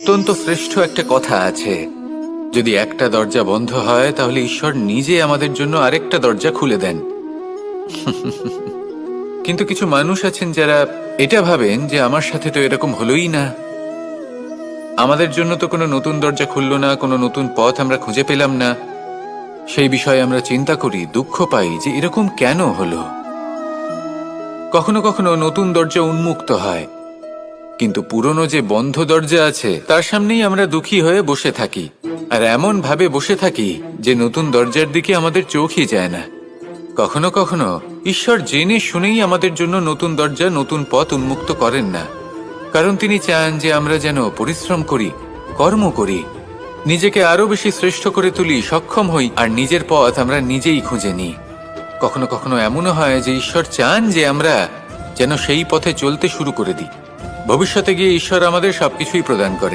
অত্যন্ত শ্রেষ্ঠ একটা কথা আছে, যদি একটা দরজা বন্ধ হয় তাহলে ঈশ্বর নিজে আমাদের জন্য আরেকটা দরজা খুলে দেন। কিন্তু কিছু মানুষ আছেন যারা এটা ভাবেন যে আমার সাথে তো এরকম হলোই না, আমাদের জন্য তো কোনো নতুন দরজা খুললো না, কোনো নতুন পথ আমরা খুঁজে পেলাম না। সেই বিষয়ে আমরা চিন্তা করি, দুঃখ পাই যে এরকম কেন হলো। কখনো কখনো নতুন দরজা উন্মুক্ত হয়, কিন্তু পুরনো যে বন্ধ দরজা আছে তার সামনেই আমরা দুঃখী হয়ে বসে থাকি, আর এমন ভাবে বসে থাকি যে নতুন দরজার দিকে আমাদের চোখই যায় না। কখনো কখনো ঈশ্বর জেনে শুনেই আমাদের জন্য নতুন দরজা, নতুন পথ উন্মুক্ত করেন না, কারণ তিনি চান যে আমরা যেন পরিশ্রম করি, কর্ম করি, নিজেকে আরো বেশি শ্রেষ্ঠ করে তুলি, সক্ষম হই, আর নিজের পথ আমরা নিজেই খুঁজে নিই। কখনো কখনো এমনও হয় যে ঈশ্বর চান যে আমরা যেন সেই পথে চলতে শুরু করে দিই। ভবিষ্যতে গিয়ে ঈশ্বর আমাদের সবকিছুই প্রদান করেন।